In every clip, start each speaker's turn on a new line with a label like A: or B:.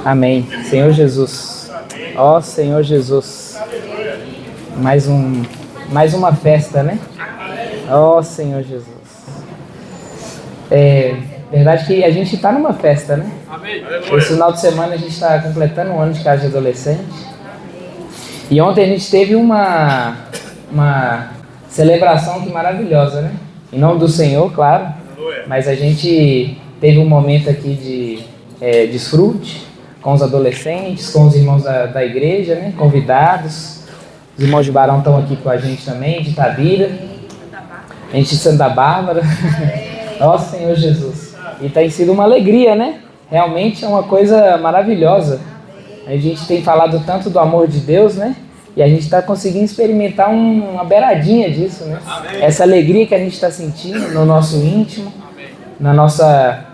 A: Amém. Senhor Jesus. Ó Senhor Jesus. Mais uma festa, né? Ó Senhor Jesus. É verdade que a gente está numa festa, né? Esse final de semana a gente está completando um ano de casa de adolescente. E ontem a gente teve uma celebração que maravilhosa, né? Em nome do Senhor, claro. Mas a gente teve um momento aqui de desfrute com os adolescentes, com os irmãos da igreja, né? Convidados. Os irmãos de Barão estão aqui com a gente também, de Itabira. A gente de Santa Bárbara. Nossa Senhor Jesus. E tem sido uma alegria, né? Realmente é uma coisa maravilhosa. A gente tem falado tanto do amor de Deus, né? E a gente está conseguindo experimentar uma beiradinha disso, né? Amém. Essa alegria que a gente está sentindo no nosso íntimo, na nossa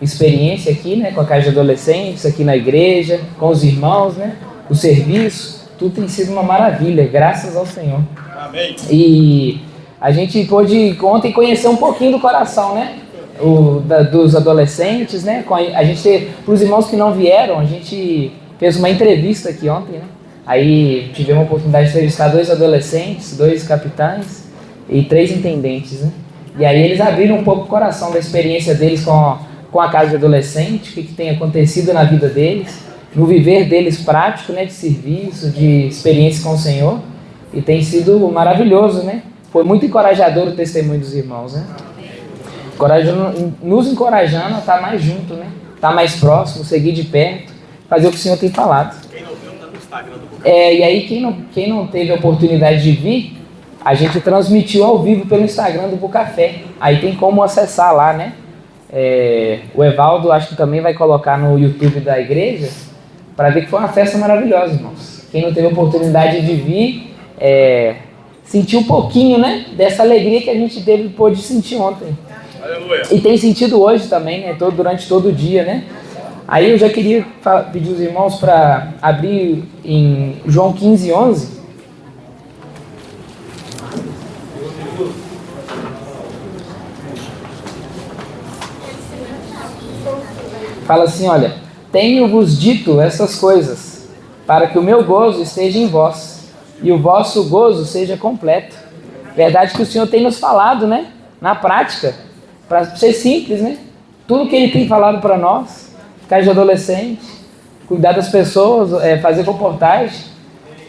A: experiência aqui, né? Com a casa de adolescentes, aqui na igreja, com os irmãos, né? O serviço, tudo tem sido uma maravilha, graças ao Senhor. Amém. E a gente pôde ontem conhecer um pouquinho do coração, né? Dos adolescentes, né? A gente, para os irmãos que não vieram, a gente fez uma entrevista aqui ontem, né? Aí tivemos a oportunidade de entrevistar 2 adolescentes, 2 capitães e 3 intendentes, né? E aí eles abriram um pouco o coração da experiência deles com a casa de adolescente, o que tem acontecido na vida deles, no viver deles prático, né? De serviço, de experiência com o Senhor. E tem sido maravilhoso, né? Foi muito encorajador o testemunho dos irmãos, né? Nos encorajando a estar mais junto, né? Estar mais próximo, seguir de perto, fazer o que o Senhor tem falado. Quem não viu, está no Instagram do Bucafé. E aí quem não teve a oportunidade de vir, a gente transmitiu ao vivo pelo Instagram do Bucafé. Aí tem como acessar lá, né? O Evaldo acho que também vai colocar no YouTube da igreja para ver que foi uma festa maravilhosa, irmãos. Quem não teve a oportunidade de vir, sentir um pouquinho, né? Dessa alegria que a gente pôde sentir ontem. Aleluia. E tem sentido hoje também, né? Durante todo o dia, né? Aí eu já queria pedir os irmãos para abrir em João 15:11. Fala assim, olha: tenho-vos dito essas coisas, para que o meu gozo esteja em vós, e o vosso gozo seja completo. Verdade que o Senhor tem nos falado, né? Na prática. Para ser simples, né? Tudo que Ele tem falado para nós, casa de adolescente, cuidar das pessoas, fazer comportagem.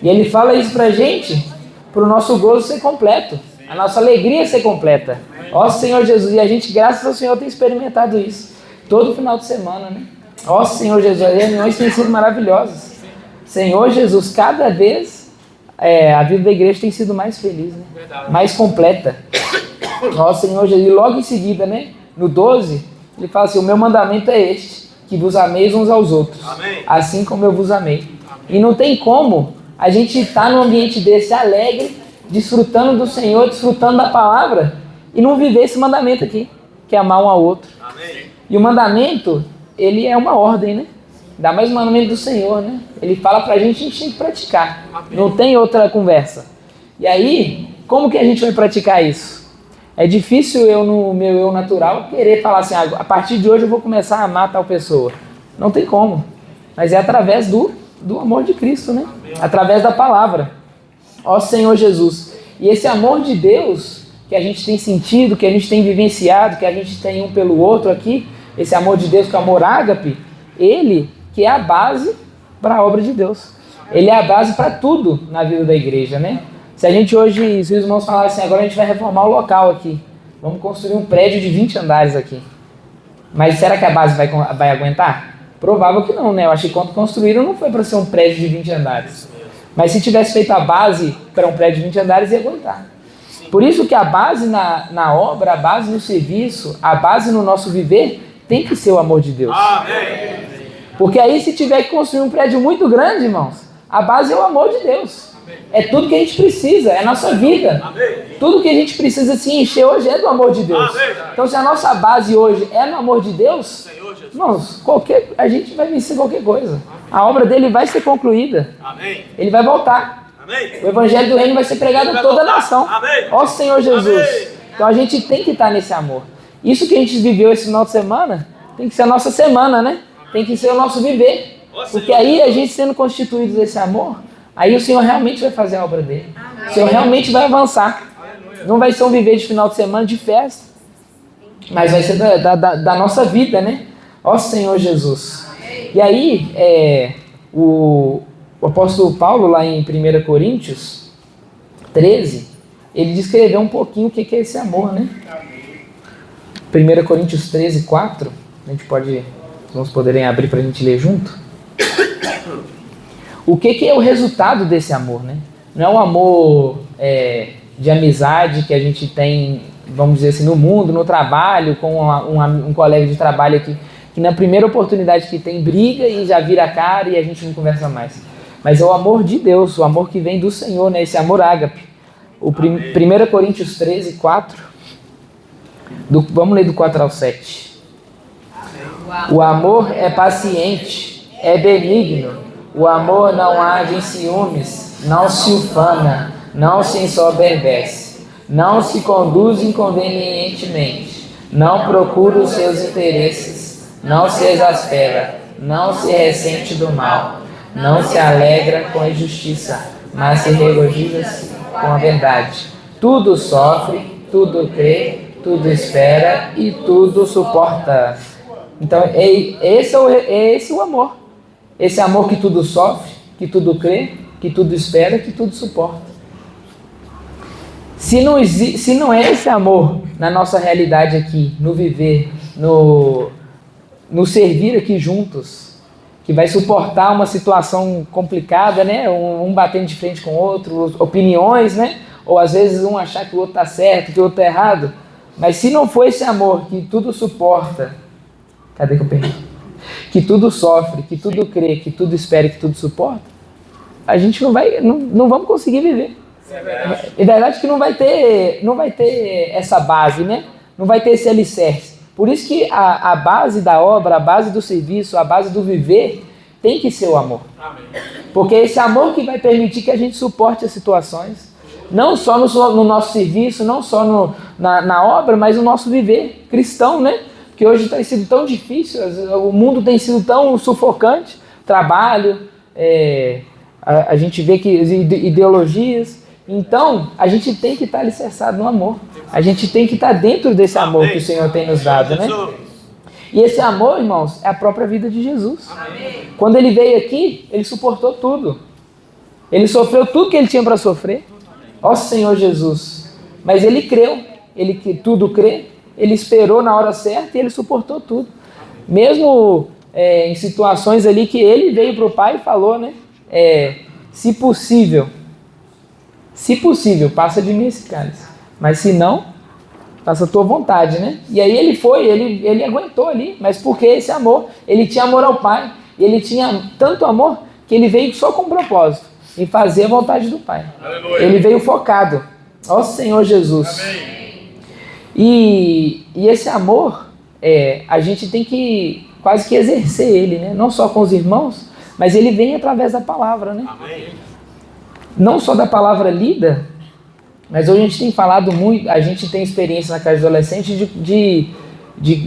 A: E Ele fala isso para a gente, para o nosso gozo ser completo, a nossa alegria ser completa. Ó Senhor Jesus, e a gente, graças ao Senhor, tem experimentado isso todo final de semana, né? Ó Senhor Jesus, as reuniões têm sido maravilhosas. Senhor Jesus, cada vez a vida da igreja tem sido mais feliz, né? Mais completa. Ó Senhor Jesus, e logo em seguida, né, no 12, ele fala assim: o meu mandamento é este, que vos ameis uns aos outros. Amém. Assim como eu vos amei. Amém. E não tem como a gente estar num ambiente desse alegre, desfrutando do Senhor, desfrutando da palavra, e não viver esse mandamento aqui, que é amar um ao outro. Amém. E o mandamento, ele é uma ordem, né? Dá mais o mandamento do Senhor, né? Ele fala pra gente, a gente tem que praticar. Amém. Não tem outra conversa. E aí, como que a gente vai praticar isso? É difícil eu, no meu eu natural, querer falar assim: a partir de hoje eu vou começar a amar tal pessoa. Não tem como. Mas é através do amor de Cristo, né? Através da palavra. Ó Senhor Jesus. E esse amor de Deus que a gente tem sentido, que a gente tem vivenciado, que a gente tem um pelo outro aqui, esse amor de Deus, que é o amor ágape, ele que é a base para a obra de Deus. Ele é a base para tudo na vida da igreja, né? Se a gente hoje, se os irmãos falarem assim: agora a gente vai reformar o local aqui, vamos construir um prédio de 20 andares aqui. Mas será que a base vai aguentar? Provável que não, né? Eu acho que quando construíram não foi para ser um prédio de 20 andares. Mas se tivesse feito a base para um prédio de 20 andares, ia aguentar. Por isso que a base na obra, a base no serviço, a base no nosso viver, tem que ser o amor de Deus. Amém. Porque aí, se tiver que construir um prédio muito grande, irmãos, a base é o amor de Deus. É tudo que a gente precisa, é a nossa vida. Amém. Tudo que a gente precisa se encher hoje é do amor de Deus. Amém. Então, se a nossa base hoje é no amor de Deus, irmãos, a gente vai vencer qualquer coisa. A obra dele vai ser concluída. Amém. Ele vai voltar. Amém. O evangelho do reino vai ser pregado a toda a nação. Amém. Ó Senhor Jesus. Amém. Então a gente tem que estar nesse amor. Isso que a gente viveu esse final de semana tem que ser a nossa semana, né? tem que ser o nosso viver. Porque aí a gente sendo constituídos desse amor, aí o Senhor realmente vai fazer a obra dele. O Senhor realmente vai avançar. Não vai ser um viver de final de semana de festa, mas vai ser da nossa vida, né? Ó Senhor Jesus. E aí, o apóstolo Paulo, lá em 1 Coríntios 13, ele descreveu um pouquinho o que é esse amor, né? 1 Coríntios 13, 4, a gente pode, vamos poderem abrir para a gente ler junto. O que é o resultado desse amor, né? Não é um amor de amizade que a gente tem, vamos dizer assim, no mundo, no trabalho, com um colega de trabalho que na primeira oportunidade que tem briga e já vira a cara e a gente não conversa mais. Mas é o amor de Deus, o amor que vem do Senhor, né? Esse amor ágape. 1 Coríntios 13, 4. Vamos ler do 4 ao 7. O amor é paciente, é benigno. O amor não age em ciúmes, não se ufana, não se ensoberbece, não se conduz inconvenientemente, não procura os seus interesses, não se exaspera, não se ressente do mal, não se alegra com a injustiça, mas se regozija com a verdade. Tudo sofre, tudo crê, tudo espera e tudo suporta. Então, esse é o amor. Esse amor que tudo sofre, que tudo crê, que tudo espera, que tudo suporta. Se não é esse amor na nossa realidade aqui, no viver, no servir aqui juntos, que vai suportar uma situação complicada, né? Um batendo de frente com o outro, opiniões, né? Ou às vezes um achar que o outro está certo, que o outro está errado. Mas se não for esse amor que tudo suporta, cadê que eu perdi? Que tudo sofre, que tudo crê, que tudo espera, que tudo suporta, a gente não vamos conseguir viver. É verdade que não vai ter essa base, né? Não vai ter esse alicerce. Por isso que a base da obra, a base do serviço, a base do viver tem que ser o amor. Porque é esse amor que vai permitir que a gente suporte as situações, não só no nosso serviço, não só na obra, mas no nosso viver cristão, né? Que hoje tem sido tão difícil, o mundo tem sido tão sufocante, trabalho, a gente vê que ideologias. Então, a gente tem que estar alicerçado no amor. A gente tem que estar dentro desse amor que o Senhor tem nos dado, né? E esse amor, irmãos, é a própria vida de Jesus. Quando ele veio aqui, ele suportou tudo. Ele sofreu tudo que ele tinha para sofrer. Ó Senhor Jesus. Mas ele creu, ele que tudo crê. Ele esperou na hora certa e ele suportou tudo. Mesmo em situações ali que ele veio para o Pai e falou, né? Se possível, passa de mim esse cálice. Mas se não, faça a tua vontade, né? E aí ele aguentou ali. Mas porque esse amor, ele tinha amor ao Pai. E ele tinha tanto amor que ele veio só com um propósito. Em fazer a vontade do Pai. Aleluia. Ele veio focado. Ó Senhor Jesus. Amém. E esse amor, a gente tem que quase que exercer ele, né? Não só com os irmãos, mas ele vem através da palavra, né? Amém. Não só da palavra lida, mas hoje a gente tem falado muito, a gente tem experiência na casa de adolescente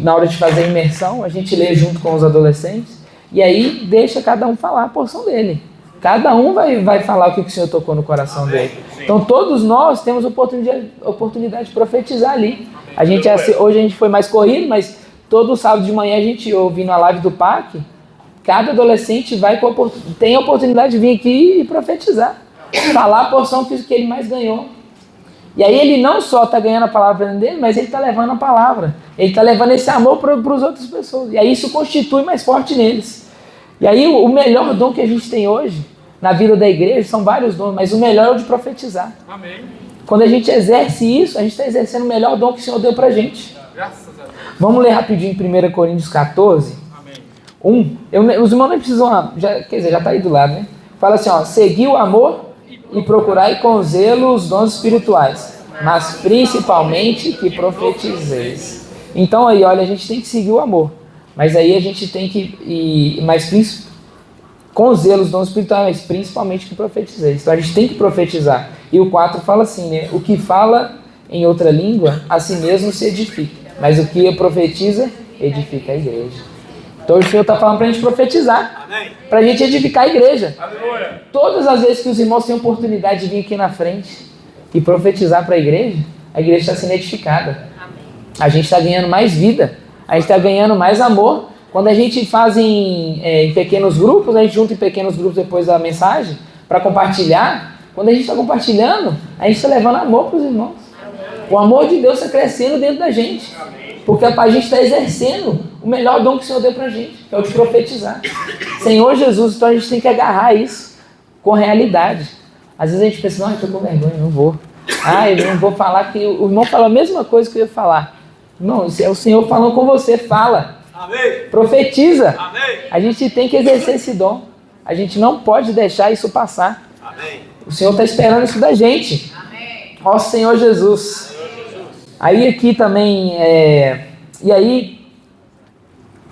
A: na hora de fazer a imersão, a gente lê junto com os adolescentes, e aí deixa cada um falar a porção dele. Cada um vai falar o que o Senhor tocou no coração dele. Então todos nós temos oportunidade de profetizar ali. Hoje a gente foi mais corrido, mas todo sábado de manhã a gente ouvindo a live do PAC, cada adolescente tem a oportunidade de vir aqui e profetizar. Falar a porção que ele mais ganhou. E aí ele não só está ganhando a palavra dele, mas ele está levando a palavra. Ele está levando esse amor para as outras pessoas. E aí isso constitui mais forte neles. E aí o melhor dom que a gente tem hoje, na vida da igreja, são vários dons, mas o melhor é o de profetizar. Amém. Quando a gente exerce isso, a gente está exercendo o melhor dom que o Senhor deu para a gente. Graças a Deus. Vamos ler rapidinho 1 Coríntios 14, Amém. 1. Os irmãos não precisam, já está aí do lado, né? Fala assim, seguir o amor e procurai com zelo os dons espirituais, mas principalmente que profetizeis. Então aí, olha, a gente tem que seguir o amor. Mas aí a gente tem que com zelo os dons espirituais, mas principalmente que profetizeis. Então a gente tem que profetizar. E o 4 fala assim, né? O que fala em outra língua, a si mesmo se edifica. Mas o que profetiza, edifica a igreja. Então o Senhor está falando para a gente profetizar, para a gente edificar a igreja. Aleluia. Todas as vezes que os irmãos têm oportunidade de vir aqui na frente e profetizar para a igreja está sendo edificada. A gente está ganhando mais vida, a gente está ganhando mais amor. Quando a gente faz em pequenos grupos, a gente junta em pequenos grupos depois da mensagem para compartilhar. Quando a gente está compartilhando, a gente está levando amor para os irmãos. O amor de Deus está crescendo dentro da gente. Porque a gente está exercendo o melhor dom que o Senhor deu para a gente, que é o de profetizar. Senhor Jesus, então a gente tem que agarrar isso com realidade. Às vezes a gente pensa, não, eu estou com vergonha, não vou. Eu não vou falar, que o irmão fala a mesma coisa que eu ia falar. Não, é o Senhor falando com você, fala. Amém. Profetiza. Amém. A gente tem que exercer esse dom. A gente não pode deixar isso passar. Amém. O Senhor está esperando isso da gente. Amém. Ó Senhor Jesus. Aí aqui também, e aí,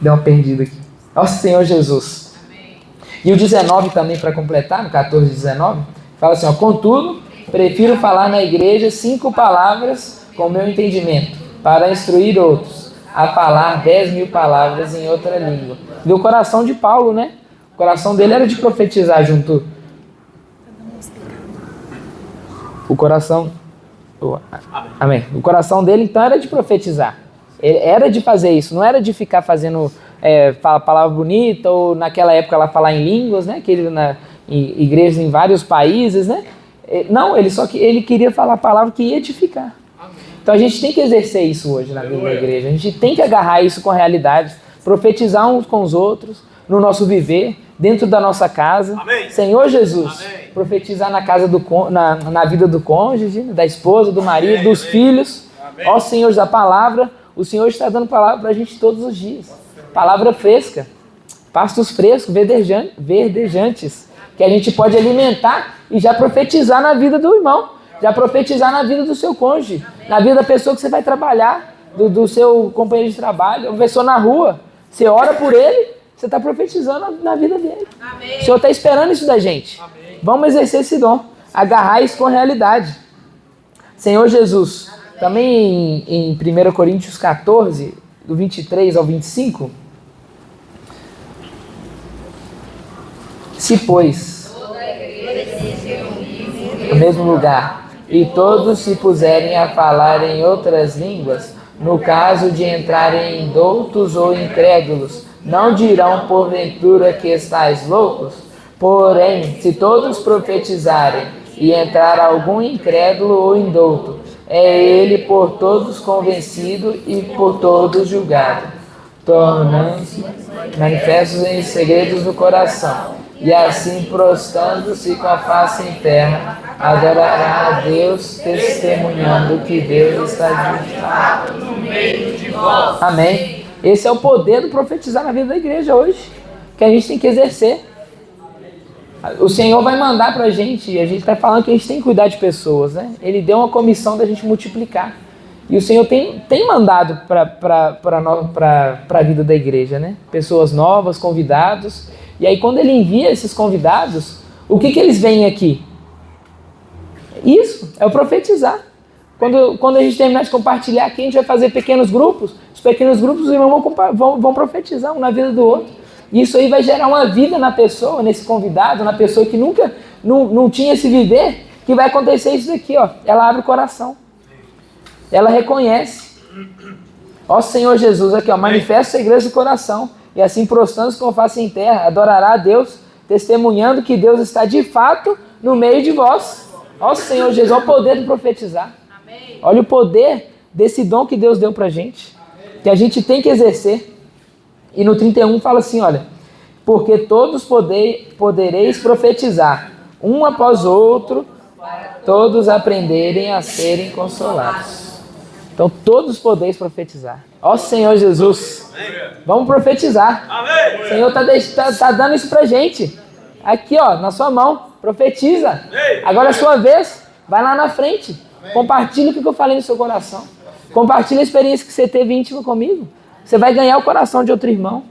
A: deu uma perdida aqui. Ó Senhor Jesus. Amém. E o 19 também, para completar, no 14 e 19, fala assim, contudo, prefiro falar na igreja 5 palavras com o meu entendimento, para instruir outros, a falar 10.000 palavras em outra língua. E o coração de Paulo, né? O coração dele era de profetizar junto. O coração... Amém. O coração dele, então, era de profetizar. Ele era de fazer isso, não era de ficar fazendo palavra bonita, ou naquela época ela falar em línguas, né? Que ele em igrejas em vários países, né? Não, ele queria falar a palavra que ia edificar. Então a gente tem que exercer isso hoje na vida da igreja. A gente tem que agarrar isso com a realidade, profetizar uns com os outros, no nosso viver, dentro da nossa casa. Amém. Senhor Jesus, amém. Profetizar na casa na vida do cônjuge, da esposa, do marido, amém, dos amém. Filhos. Amém. Ó Senhor da palavra, o Senhor está dando palavra para a gente todos os dias. Palavra fresca, pastos frescos, verdejantes, que a gente pode alimentar e já profetizar na vida do irmão, já profetizar na vida do seu cônjuge, na vida da pessoa que você vai trabalhar, do seu companheiro de trabalho, uma pessoa na rua. Você ora por ele, você está profetizando na vida dele. Amém. O Senhor está esperando isso da gente. Amém. Vamos exercer esse dom, agarrar isso com realidade. Senhor Jesus, também em 1 Coríntios 14, do 23 ao 25, se pois no mesmo lugar e todos se puserem a falar em outras línguas, no caso de entrarem indoutos ou incrédulos, não dirão porventura que estáis loucos? Porém, se todos profetizarem e entrar algum incrédulo ou indouto, é ele por todos convencido e por todos julgado, tornando-se manifestos em segredos do coração, e assim prostrando-se com a face em terra, adorará a Deus, testemunhando que Deus está de fato no meio de vós. Amém. Esse é o poder do profetizar na vida da igreja hoje, que a gente tem que exercer. O Senhor vai mandar pra gente, e a gente está falando que a gente tem que cuidar de pessoas, né? Ele deu uma comissão da gente multiplicar. E o Senhor tem mandado para a vida da igreja, né? Pessoas novas, convidados. E aí quando Ele envia esses convidados, o que eles veem aqui? Isso, é o profetizar. Quando a gente terminar de compartilhar aqui, a gente vai fazer pequenos grupos. Os pequenos grupos, os irmãos vão profetizar um na vida do outro. E isso aí vai gerar uma vida na pessoa, nesse convidado, na pessoa que nunca não tinha esse viver, que vai acontecer isso daqui, ó. Ela abre o coração. Ela reconhece. Ó Senhor Jesus, aqui, ó, manifesta o segredo do coração. E assim, prostrando-se com face em terra, adorará a Deus, testemunhando que Deus está de fato no meio de vós. Ó Senhor Jesus, olha o poder de profetizar. Amém. Olha o poder desse dom que Deus deu pra gente, que a gente tem que exercer. E no 31 fala assim, olha, porque todos podereis profetizar, um após outro, todos aprenderem a serem consolados. Então todos podeis profetizar. Ó Senhor Jesus, vamos profetizar. Amém. O Senhor tá dando isso pra gente. Aqui, ó, na sua mão, profetiza. Agora é a sua vez, vai lá na frente. Compartilha o que eu falei no seu coração. Compartilha a experiência que você teve íntima comigo. Você vai ganhar o coração de outro irmão.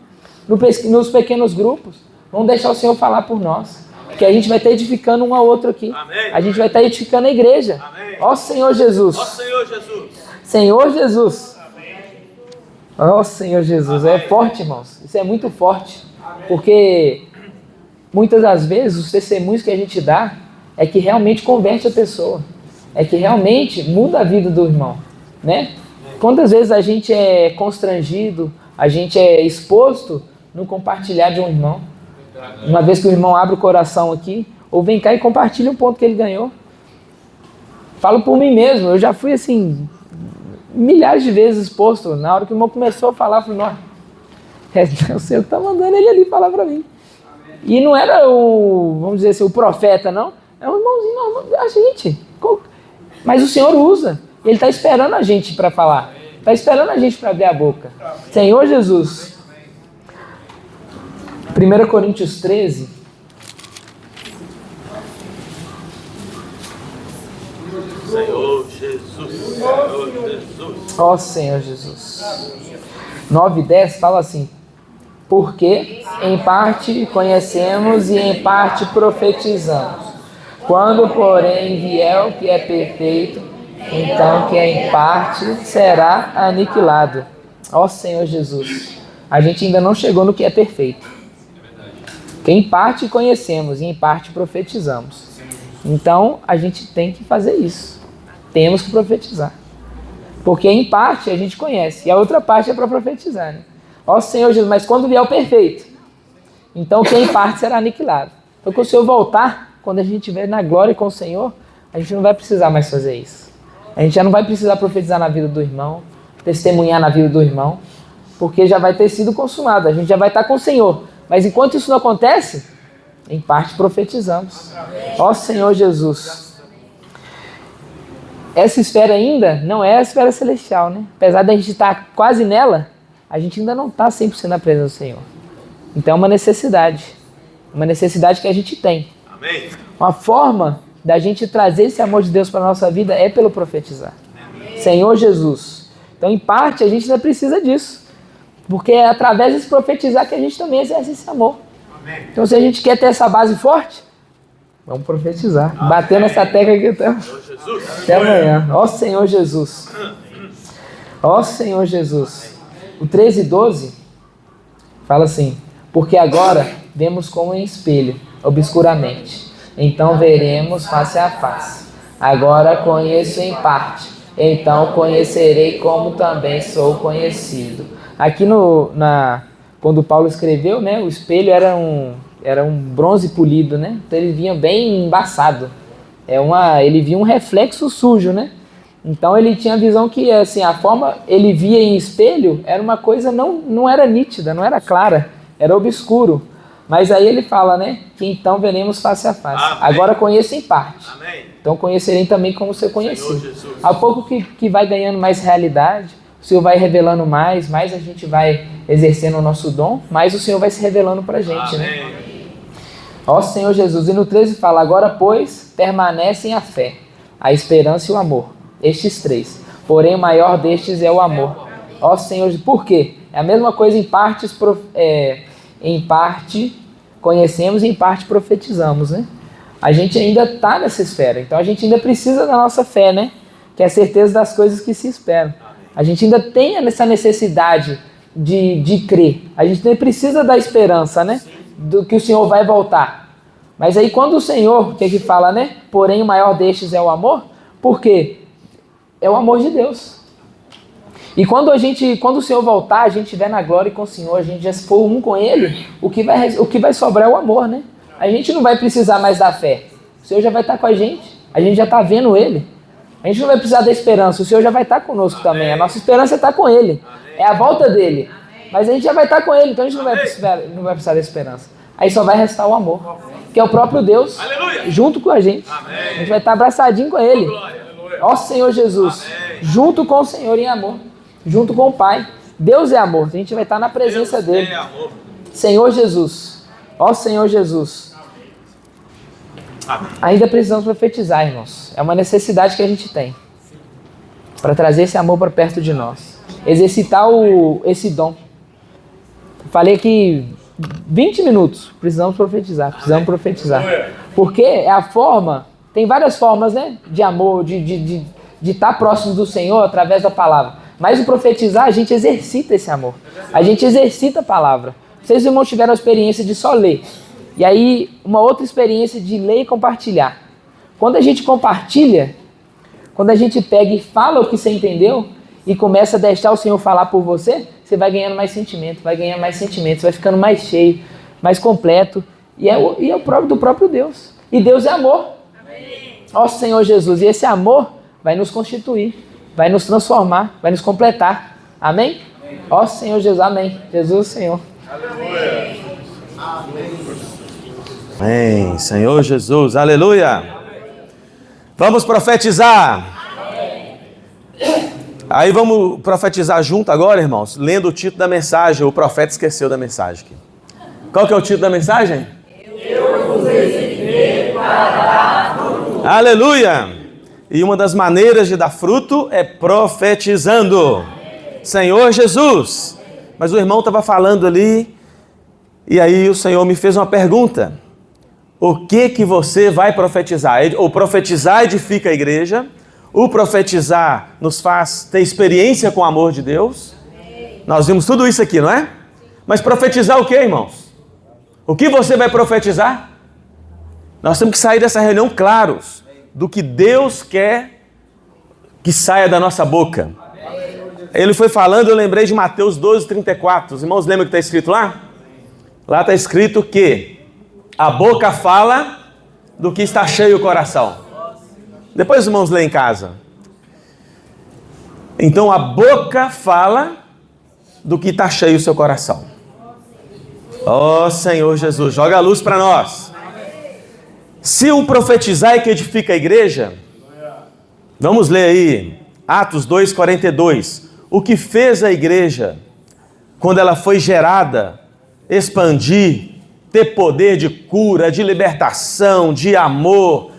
A: Nos pequenos grupos. Vamos deixar o Senhor falar por nós. Que a gente vai estar edificando um ao outro aqui. Amém. A gente vai estar edificando a igreja. Amém. Ó Senhor Jesus. Ó Senhor Jesus. Senhor Jesus. Amém. Oh, Senhor Jesus, é forte, irmãos. Isso é muito forte. Porque muitas das vezes os testemunhos que a gente dá é que realmente converte a pessoa. É que realmente muda a vida do irmão, né? Quantas vezes a gente é constrangido, a gente é exposto no compartilhar de um irmão. Uma vez que o irmão abre o coração aqui, ou vem cá e compartilha um ponto que ele ganhou. Falo por mim mesmo, eu já fui assim, milhares de vezes exposto. Na hora que o irmão começou a falar, eu falei, não, o Senhor está mandando ele ali falar para mim. E não era o, vamos dizer assim, o profeta, não. É um irmãozinho normal, a gente. Mas o Senhor usa. Ele está esperando a gente para falar. Está esperando a gente para abrir a boca. Senhor Jesus. 1 Coríntios 13.
B: Senhor Jesus. Senhor Jesus.
A: Ó Senhor Jesus. 9 e 10 fala assim. Porque em parte conhecemos e em parte profetizamos. Quando, porém, vier o que é perfeito, então que é em parte será aniquilado. Ó Senhor Jesus. A gente ainda não chegou no que é perfeito. Que em parte conhecemos e em parte profetizamos. Então a gente tem que fazer isso. Temos que profetizar. Porque em parte a gente conhece. E a outra parte é para profetizar, né? Ó Senhor Jesus, mas quando vier o perfeito, então que em parte será aniquilado. Então quando o Senhor voltar, quando a gente estiver na glória com o Senhor, a gente não vai precisar mais fazer isso. A gente já não vai precisar profetizar na vida do irmão, testemunhar na vida do irmão, porque já vai ter sido consumado, a gente já vai estar com o Senhor. Mas enquanto isso não acontece, em parte profetizamos. Ó Senhor Jesus. Essa esfera ainda não é a esfera celestial, né? Apesar da gente estar quase nela, a gente ainda não está 100% na presença do Senhor. Então é uma necessidade que a gente tem.
B: Amém.
A: Uma forma da gente trazer esse amor de Deus para a nossa vida é pelo profetizar. Amém. Senhor Jesus. Então, em parte, a gente ainda precisa disso. Porque é através desse profetizar que a gente também exerce esse amor. Amém. Então, se a gente quer ter essa base forte, vamos profetizar. Amém. Bater nessa tecla aqui até amanhã. Ó Senhor Jesus. Ó Senhor Jesus. O 13 e 12 fala assim: porque agora vemos como em espelho, obscuramente. Então veremos face a face. Agora conheço em parte. Então conhecerei como também sou conhecido. Aqui quando Paulo escreveu, né, o espelho era um bronze polido, né? Então ele vinha bem embaçado. Ele via um reflexo sujo, né? Então ele tinha a visão que assim, a forma ele via em espelho era uma coisa não era nítida, não era clara, era obscuro. Mas aí ele fala, né, que então veremos face a face. Amém. Agora conheço em parte. Amém. Então conhecerei também como ser conhecido. Ao pouco que vai ganhando mais realidade, o Senhor vai revelando mais a gente vai exercendo o nosso dom, mais o Senhor vai se revelando pra gente, amém, né? Ó Senhor Jesus. E no 13 fala: agora, pois, permanecem a fé, a esperança e o amor. Estes três. Porém, o maior destes é o amor. Ó Senhor, por quê? É a mesma coisa, em parte conhecemos e em parte profetizamos, né? A gente ainda está nessa esfera, então a gente ainda precisa da nossa fé, né? Que é a certeza das coisas que se esperam. A gente ainda tem essa necessidade de crer. A gente ainda precisa da esperança, né? Do que o Senhor vai voltar. Mas aí quando o Senhor, o que fala, né? Porém, o maior destes é o amor. Por quê? É o amor de Deus. E quando o Senhor voltar, a gente estiver na glória com o Senhor, a gente já se for um com Ele, o que vai sobrar é o amor, né? A gente não vai precisar mais da fé. O Senhor já vai estar com a gente já está vendo Ele. A gente não vai precisar da esperança, o Senhor já vai estar conosco também. A nossa esperança está com Ele, é a volta dele. Mas a gente já vai estar com Ele, então a gente não vai precisar da esperança. Aí só vai restar o amor, que é o próprio Deus, junto com a gente. A gente vai estar abraçadinho com Ele. Ó Senhor Jesus, junto com o Senhor em amor. Junto com o Pai. Deus é amor. A gente vai estar na presença dele. Senhor Jesus. Ó Senhor Jesus. Ainda precisamos profetizar, irmãos. É uma necessidade que a gente tem. Para trazer esse amor para perto de nós. Exercitar esse dom. Falei aqui 20 minutos. Precisamos profetizar. Porque é a forma... Tem várias formas, né? De amor, de estar próximo do Senhor através da palavra. Mas o profetizar, a gente exercita esse amor. A gente exercita a palavra. Vocês, irmãos, tiveram a experiência de só ler. E aí, uma outra experiência de ler e compartilhar. Quando a gente compartilha, quando a gente pega e fala o que você entendeu e começa a deixar o Senhor falar por você, você vai ganhando mais sentimento, você vai ficando mais cheio, mais completo. E é o próprio do próprio Deus. E Deus é amor. Ó Senhor Jesus. E esse amor vai nos constituir, vai nos transformar, vai nos completar. Amém? Ó Senhor Jesus. Amém. Jesus, Senhor.
B: Aleluia.
C: Amém. Senhor Jesus. Aleluia. Vamos profetizar. Aí vamos profetizar junto agora, irmãos, lendo o título da mensagem. O profeta esqueceu da mensagem aqui. Qual que é o título da mensagem? Eu vos ensinei para dar fruto. Aleluia! E uma das maneiras de dar fruto é profetizando. Senhor Jesus. Mas o irmão estava falando ali, e aí o Senhor me fez uma pergunta. O que você vai profetizar? O profetizar edifica a igreja. O profetizar nos faz ter experiência com o amor de Deus. Nós vimos tudo isso aqui, não é? Mas profetizar o que, irmãos? O que você vai profetizar? Nós temos que sair dessa reunião claros do que Deus quer que saia da nossa boca. Ele foi falando, eu lembrei de Mateus 12:34. Os irmãos lembram o que está escrito lá? Lá está escrito que a boca fala do que está cheio o coração. Depois os irmãos leem em casa. Então a boca fala do que está cheio o seu coração. Ó Senhor Jesus, joga a luz para nós. Se o profetizar é que edifica a igreja, vamos ler aí, Atos 2:42. O que fez a igreja, quando ela foi gerada, expandir, ter poder de cura, de libertação, de amor.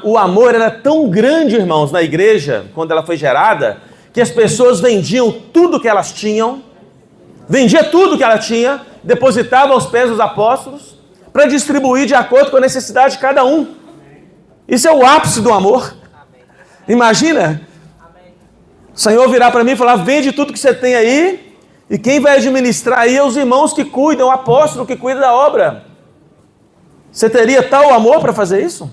C: O amor era tão grande, irmãos, na igreja, quando ela foi gerada, que as pessoas vendiam tudo que elas tinham, depositavam aos pés dos apóstolos, para distribuir de acordo com a necessidade de cada um. Isso é o ápice do amor. Imagina, o Senhor virar para mim e falar, vende tudo que você tem aí, e quem vai administrar aí é os irmãos que cuidam, o apóstolo que cuida da obra. Você teria tal amor para fazer isso?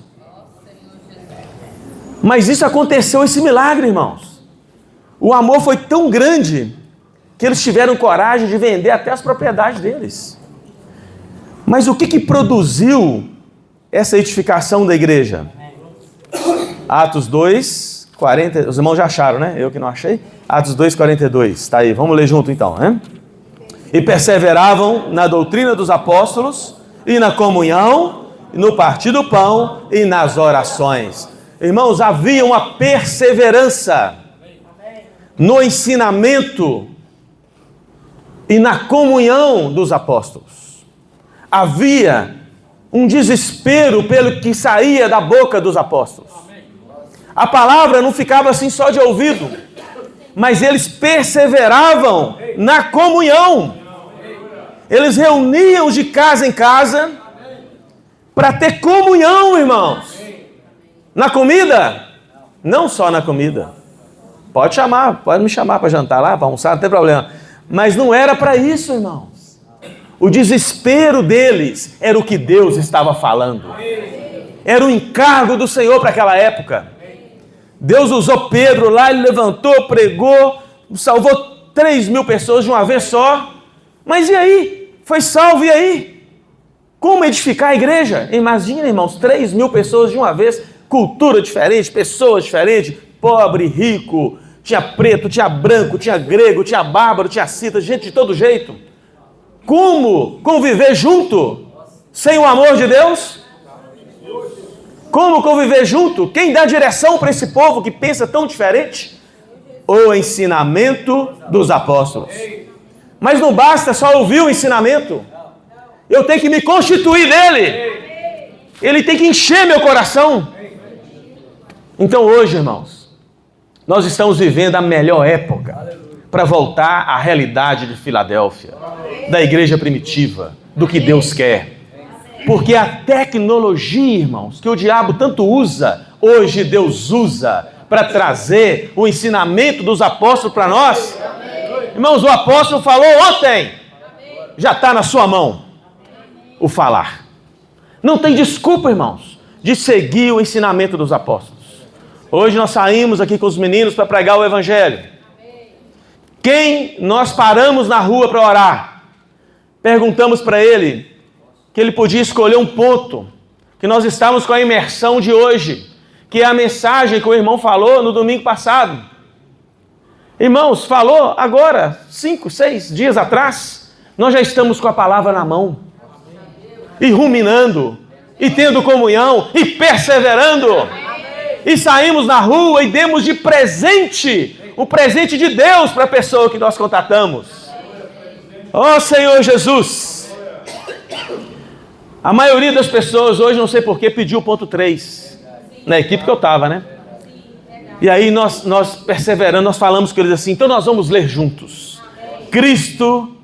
C: Mas isso aconteceu, esse milagre, irmãos. O amor foi tão grande que eles tiveram coragem de vender até as propriedades deles. Mas o que produziu essa edificação da igreja? Atos 2:40. Os irmãos já acharam, né? Eu que não achei. Atos 2:42. Está aí, vamos ler junto então, né? E perseveravam na doutrina dos apóstolos, e na comunhão, e no partir do pão, e nas orações. Irmãos, havia uma perseverança no ensinamento e na comunhão dos apóstolos. Havia um desespero pelo que saía da boca dos apóstolos. A palavra não ficava assim só de ouvido, mas eles perseveravam na comunhão. Eles reuniam de casa em casa para ter comunhão, irmãos. Na comida? Não só na comida. Pode me chamar para jantar lá, para almoçar, não tem problema. Mas não era para isso, irmãos. O desespero deles era o que Deus estava falando. Era o encargo do Senhor para aquela época. Deus usou Pedro lá, ele levantou, pregou, salvou 3.000 pessoas de uma vez só. Mas e aí? Foi salvo, e aí? Como edificar a igreja? Imagina, irmãos, 3.000 pessoas de uma vez, cultura diferente, pessoas diferentes, pobre, rico, tinha preto, tinha branco, tinha grego, tinha bárbaro, tinha cita, gente de todo jeito. Como conviver junto sem o amor de Deus? Como conviver junto? Quem dá direção para esse povo que pensa tão diferente? O ensinamento dos apóstolos. Mas não basta só ouvir o ensinamento. Eu tenho que me constituir nele. Ele tem que encher meu coração. Então hoje, irmãos, nós estamos vivendo a melhor época para voltar à realidade de Filadélfia, da igreja primitiva, do que Deus quer. Porque a tecnologia, irmãos, que o diabo tanto usa, hoje Deus usa para trazer o ensinamento dos apóstolos para nós? Irmãos, o apóstolo falou ontem, já está na sua mão o falar. Não tem desculpa, irmãos, de seguir o ensinamento dos apóstolos. Hoje nós saímos aqui com os meninos para pregar o evangelho. Quem nós paramos na rua para orar? Perguntamos para ele que ele podia escolher um ponto, que nós estávamos com a imersão de hoje, que é a mensagem que o irmão falou no domingo passado. Irmãos, falou agora, 5, 6 dias atrás, nós já estamos com a palavra na mão, e ruminando, e tendo comunhão, e perseverando, e saímos na rua e demos de presente, o presente de Deus para a pessoa que nós contatamos. Ó Senhor Jesus! A maioria das pessoas hoje, não sei porquê, pediu o ponto 3, na equipe que eu estava, né? E aí nós perseverando, nós falamos com eles assim, então nós vamos ler juntos. Cristo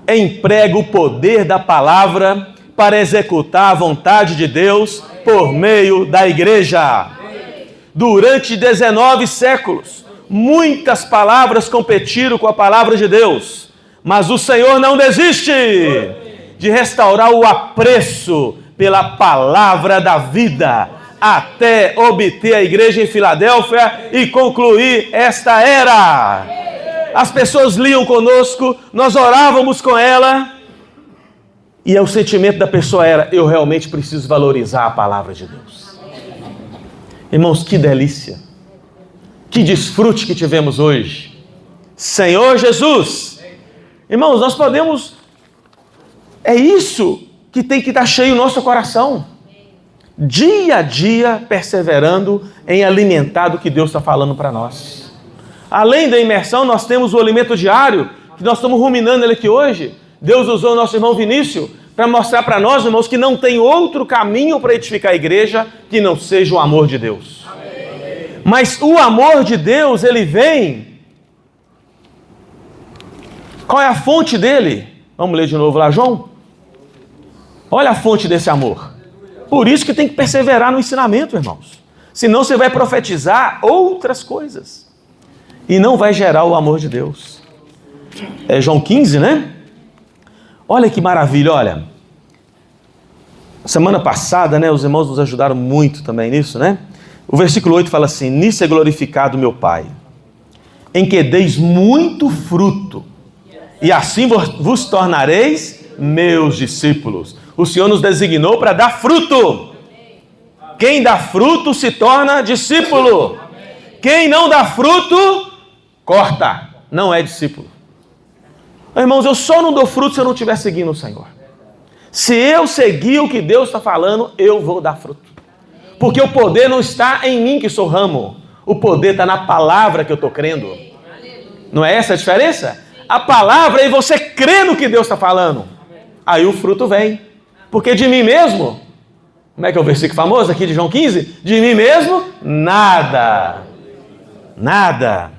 C: emprega o poder da palavra para executar a vontade de Deus por meio da igreja. Durante 19 séculos, muitas palavras competiram com a palavra de Deus, mas o Senhor não desiste de restaurar o apreço pela palavra da vida, até obter a igreja em Filadélfia e concluir esta era. As pessoas liam conosco, nós orávamos com ela, e o sentimento da pessoa era, eu realmente preciso valorizar a palavra de Deus. Irmãos, que delícia, que desfrute que tivemos hoje. Senhor Jesus, irmãos, nós podemos, é isso que tem que estar cheio o nosso coração. Dia a dia perseverando em alimentar do que Deus está falando para nós. Além da imersão, nós temos o alimento diário, que nós estamos ruminando ele aqui hoje. Deus usou o nosso irmão Vinícius para mostrar para nós, irmãos, que não tem outro caminho para edificar a igreja que não seja o amor de Deus. Amém. Mas o amor de Deus, ele vem... Qual é a fonte dele? Vamos ler de novo lá, João? Olha a fonte desse amor. Por isso que tem que perseverar no ensinamento, irmãos. Senão você vai profetizar outras coisas. E não vai gerar o amor de Deus. É João 15, né? Olha que maravilha, olha. Semana passada, né, os irmãos nos ajudaram muito também nisso, né? O versículo 8 fala assim, nisso é glorificado meu Pai, em que deis muito fruto, e assim vos tornareis meus discípulos. O Senhor nos designou para dar fruto. Quem dá fruto se torna discípulo. Quem não dá fruto, corta, não é discípulo. Irmãos, eu só não dou fruto se eu não estiver seguindo o Senhor. Se eu seguir o que Deus está falando, eu vou dar fruto. Porque o poder não está em mim que sou ramo. O poder está na palavra que eu estou crendo. Não é essa a diferença? A palavra é você crer no que Deus está falando. Aí o fruto vem. Porque de mim mesmo, como é que é o versículo famoso aqui de João 15? De mim mesmo, nada. Nada.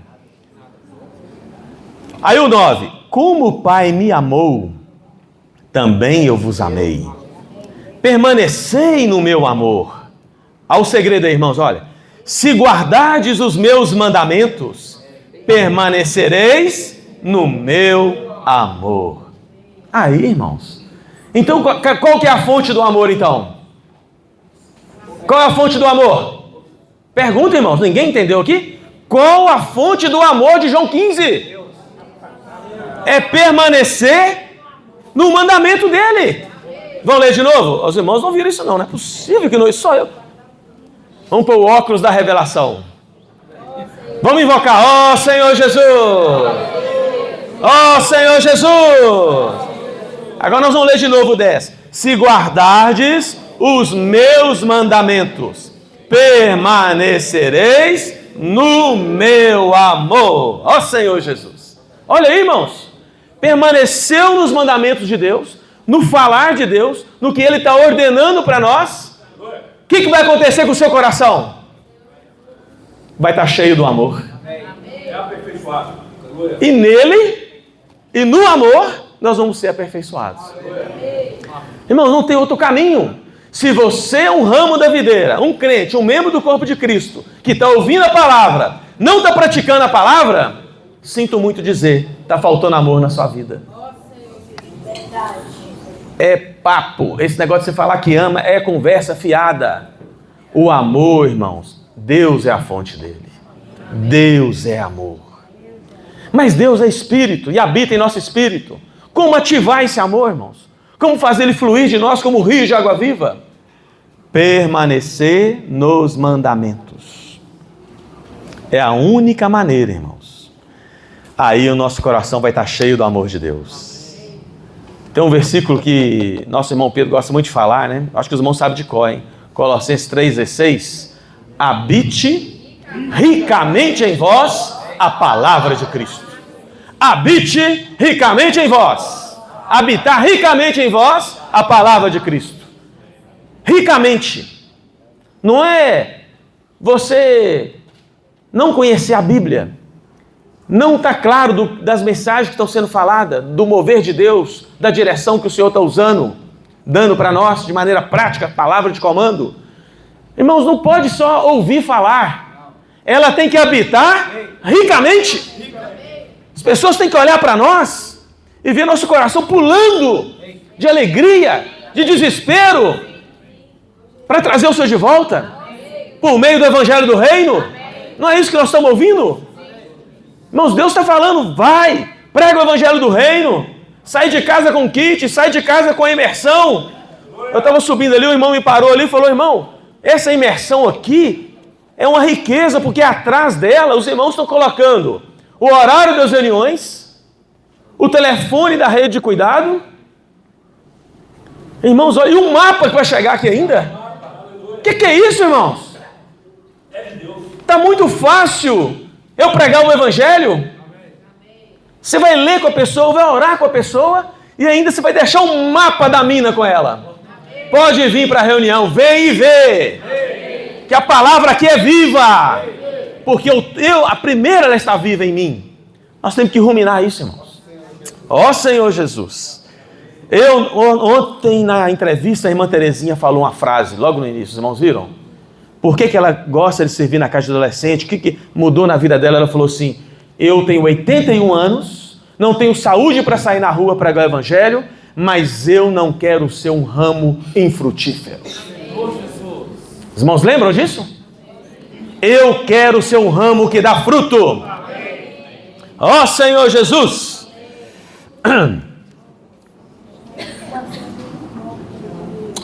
C: Aí o 9. Como o Pai me amou, também eu vos amei. Permanecei no meu amor. Olha o segredo aí, irmãos, olha. Se guardardes os meus mandamentos, permanecereis no meu amor. Aí, irmãos. Então, qual que é a fonte do amor, então? Qual é a fonte do amor? Pergunta, irmãos, ninguém entendeu aqui? Qual a fonte do amor de João 15? É permanecer no mandamento dele. Vamos ler de novo? Os irmãos não viram isso não é possível que não, isso só eu. Vamos pôr o óculos da revelação. Vamos invocar, ó Senhor Jesus! Ó Senhor Jesus! Agora nós vamos ler de novo o 10. Se guardardes os meus mandamentos, permanecereis no meu amor. Ó Senhor Jesus. Olha aí, irmãos. Permaneceu nos mandamentos de Deus, no falar de Deus, no que Ele está ordenando para nós. O que vai acontecer com o seu coração? Vai estar cheio do amor. É aperfeiçoado. E nele, e no amor, nós vamos ser aperfeiçoados. Irmãos, não tem outro caminho. Se você é um ramo da videira, um crente, um membro do corpo de Cristo, que está ouvindo a palavra, não está praticando a palavra, sinto muito dizer, está faltando amor na sua vida. É papo. Esse negócio de você falar que ama é conversa fiada. O amor, irmãos, Deus é a fonte dele. Deus é amor. Mas Deus é espírito e habita em nosso espírito. Como ativar esse amor, irmãos? Como fazer ele fluir de nós como um rio de água viva? Permanecer nos mandamentos. É a única maneira, irmãos. Aí o nosso coração vai estar cheio do amor de Deus. Tem um versículo que nosso irmão Pedro gosta muito de falar, né? Acho que os irmãos sabem de cor, hein? Colossenses 3,16. Habite ricamente em vós a palavra de Cristo. Habite ricamente em vós. Habitar ricamente em vós a palavra de Cristo. Ricamente. Não é você não conhecer a Bíblia. Não está claro das mensagens que estão sendo faladas, do mover de Deus, da direção que o Senhor está usando, dando para nós de maneira prática, palavra de comando. Irmãos, não pode só ouvir falar. Ela tem que habitar ricamente. As pessoas têm que olhar para nós e ver nosso coração pulando de alegria, de desespero, para trazer o Senhor de volta, por meio do Evangelho do Reino. Não é isso que nós estamos ouvindo? Irmãos, Deus está falando, vai, prega o Evangelho do Reino, sai de casa com kit, sai de casa com a imersão. Eu estava subindo ali, o irmão me parou ali e falou, irmão, essa imersão aqui é uma riqueza, porque atrás dela os irmãos estão colocando o horário das reuniões, o telefone da rede de cuidado. Irmãos, olha, e um mapa que vai chegar aqui ainda? O que é isso, irmãos? Está muito fácil eu pregar o Evangelho. Você vai ler com a pessoa, vai orar com a pessoa e ainda você vai deixar um mapa da mina com ela. Pode vir para a reunião, vem e vê que a palavra aqui é viva, porque a primeira ela está viva em mim. Nós temos que ruminar isso, irmãos. Ó Senhor Jesus. Ontem na entrevista a irmã Terezinha falou uma frase logo no início, os irmãos viram? Por que ela gosta de servir na casa de adolescente? O que mudou na vida dela? Ela falou assim, eu tenho 81 anos, não tenho saúde para sair na rua pregar o Evangelho, mas eu não quero ser um ramo infrutífero. Os irmãos lembram disso? Eu quero ser um ramo que dá fruto. Ó Senhor Jesus!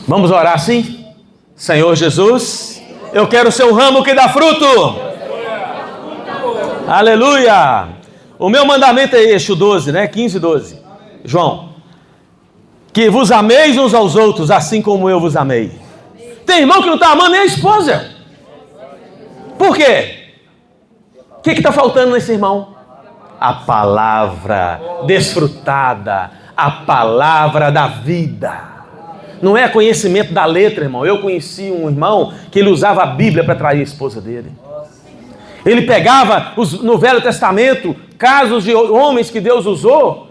C: Vamos orar assim? Senhor Jesus, eu quero ser um ramo que dá fruto. Aleluia! O meu mandamento é este, o 12, né? 15, 12. João. Que vos ameis uns aos outros, assim como eu vos amei. Tem irmão que não está amando nem a esposa. Por quê? O que está faltando nesse irmão? A palavra desfrutada, a palavra da vida. Não é conhecimento da letra, irmão. Eu conheci um irmão que ele usava a Bíblia para atrair a esposa dele. Ele pegava no Velho Testamento casos de homens que Deus usou,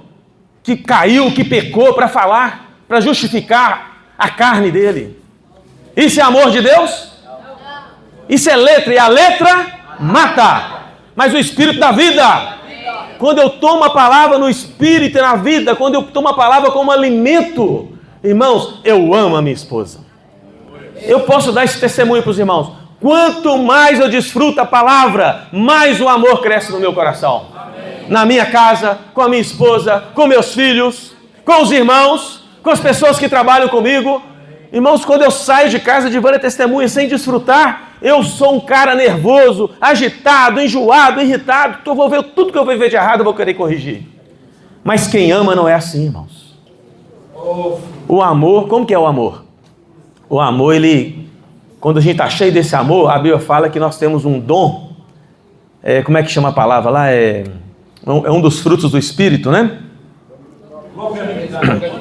C: que caiu, que pecou, para falar, para justificar a carne dele. Isso é amor de Deus? Isso é letra, e a letra mata, mas o Espírito dá vida. Quando eu tomo a palavra no Espírito e na vida, quando eu tomo a palavra como alimento, irmãos, eu amo a minha esposa. Eu posso dar esse testemunho para os irmãos. Quanto mais eu desfruto a palavra, mais o amor cresce no meu coração. Na minha casa, com a minha esposa, com meus filhos, com os irmãos, com as pessoas que trabalham comigo. Irmãos, quando eu saio de casa de Vânia Testemunha sem desfrutar, eu sou um cara nervoso, agitado, enjoado, irritado. Vou ver tudo que eu vou ver de errado, eu vou querer corrigir. Mas quem ama não é assim, irmãos. O amor, como que é o amor? O amor, quando a gente está cheio desse amor, a Bíblia fala que nós temos um dom. Como é que chama a palavra lá? É um dos frutos do Espírito, né?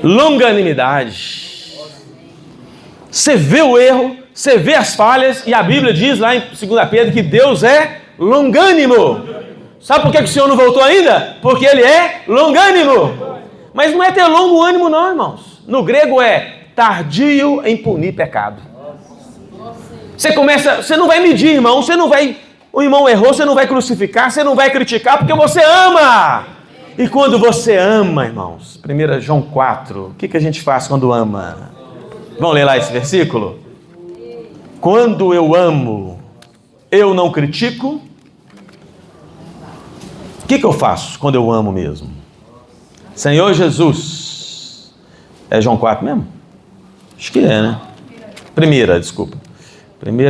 C: Longanimidade. Você vê o erro, você vê as falhas, e a Bíblia diz lá em 2 Pedro que Deus é longânimo. Sabe por que o Senhor não voltou ainda? Porque Ele é longânimo. Mas não é ter longo ânimo não, irmãos. No grego é tardio em punir pecado. Você não vai medir, irmão, o irmão errou, você não vai crucificar, você não vai criticar, porque você ama. E quando você ama, irmãos, 1 João 4, o que a gente faz quando ama? Vamos ler lá esse versículo? Quando eu amo, eu não critico. O que eu faço quando eu amo mesmo? Senhor Jesus, é João 4 mesmo? Acho que é, né? Primeira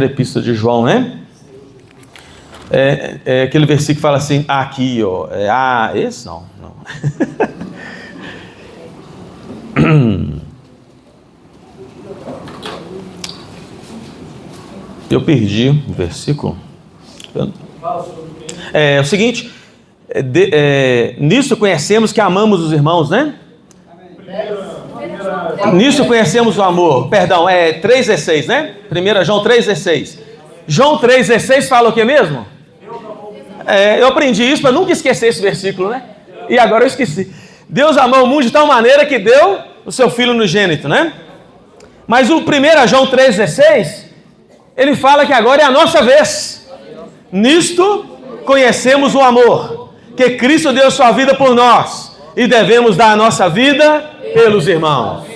C: epístola de João, né? É aquele versículo que fala assim, aqui, ó. Esse não. Eu perdi o versículo. É o seguinte, nisso conhecemos que amamos os irmãos, né? Nisso conhecemos o amor. Perdão, 3,16, né? 1 João 3,16. João 3,16 fala o que mesmo? Eu aprendi isso para nunca esquecer esse versículo, né? E agora eu esqueci. Deus amou o mundo de tal maneira que deu o seu Filho unigênito, né? Mas o 1 João 3,16, ele fala que agora é a nossa vez. Nisto conhecemos o amor, que Cristo deu sua vida por nós, e devemos dar a nossa vida pelos irmãos.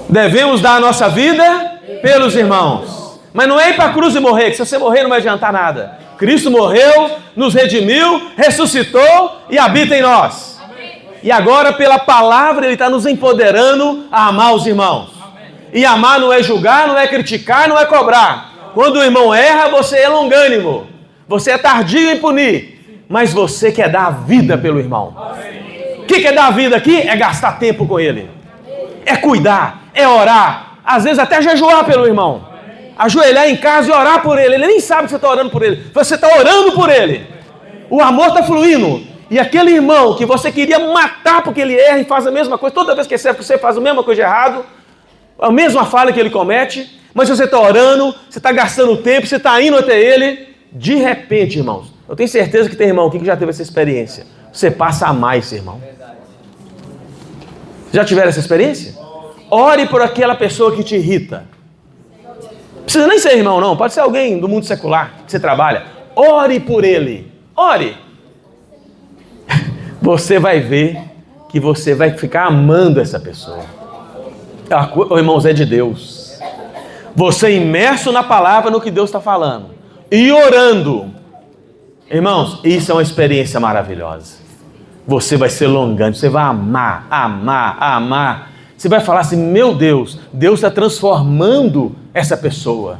C: Devemos dar a nossa vida pelos irmãos. Mas não é ir para a cruz e morrer, que se você morrer não vai adiantar nada. Cristo morreu, nos redimiu, ressuscitou e habita em nós. E agora, pela palavra, Ele está nos empoderando a amar os irmãos. E amar não é julgar, não é criticar, não é cobrar. Quando o irmão erra, você é longânimo. Você é tardio em punir. Mas você quer dar a vida pelo irmão. O que é dar a vida aqui? É gastar tempo com ele. É cuidar, é orar. Às vezes até jejuar pelo irmão. Ajoelhar em casa e orar por ele. Ele nem sabe que você está orando por ele. Você está orando por ele. O amor está fluindo. E aquele irmão que você queria matar porque ele erra e faz a mesma coisa, toda vez que você faz a mesma coisa de errado, a mesma falha que ele comete, mas você está orando, você está gastando tempo, você está indo até ele, de repente, irmãos, eu tenho certeza que tem irmão aqui que já teve essa experiência. Você passa a amar esse irmão. Já tiveram essa experiência? Ore por aquela pessoa que te irrita. Não precisa nem ser irmão, não. Pode ser alguém do mundo secular que você trabalha. Ore por ele. Ore. Você vai ver que você vai ficar amando essa pessoa. Irmãos, é de Deus. Você imerso na palavra, no que Deus está falando. E orando. Irmãos, isso é uma experiência maravilhosa. Você vai ser longante, você vai amar, amar, amar. Você vai falar assim, meu Deus, Deus está transformando essa pessoa.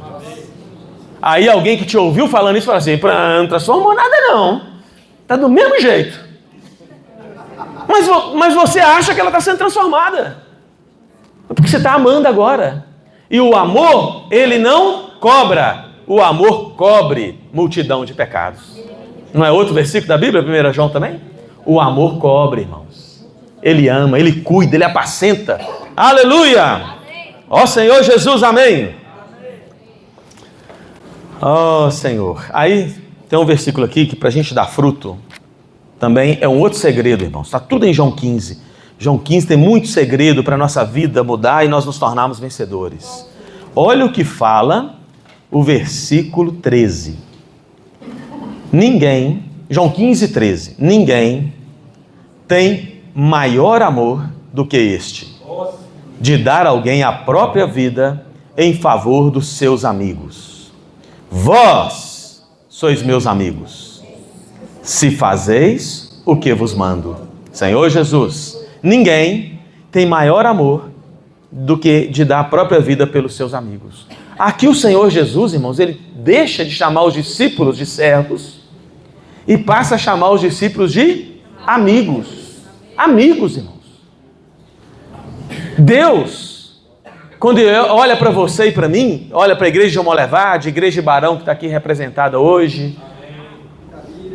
C: Aí alguém que te ouviu falando isso, fala assim, não transformou nada não. Está do mesmo jeito. Mas você acha que ela está sendo transformada. Porque você está amando agora. E o amor, ele não cobra. O amor cobre multidão de pecados. Não é outro versículo da Bíblia, 1 João também? O amor cobre, irmãos. Ele ama, ele cuida, ele apacenta. Aleluia! Ó Senhor Jesus, amém. Ó Senhor. Aí tem um versículo aqui que para a gente dar fruto também é um outro segredo, irmãos. Está tudo em João 15. João 15 tem muito segredo para a nossa vida mudar e nós nos tornarmos vencedores. Olha o que fala o versículo 13. João 15, 13. Ninguém tem maior amor do que este, de dar a alguém a própria vida em favor dos seus amigos. Vós sois meus amigos, se fazeis o que vos mando. Senhor Jesus, ninguém tem maior amor do que de dar a própria vida pelos seus amigos. Aqui o Senhor Jesus, irmãos, ele deixa de chamar os discípulos de servos e passa a chamar os discípulos de amigos. Amigos, irmãos. Deus, quando olha para você e para mim, olha para a igreja de Omolevade, igreja de Barão que está aqui representada hoje,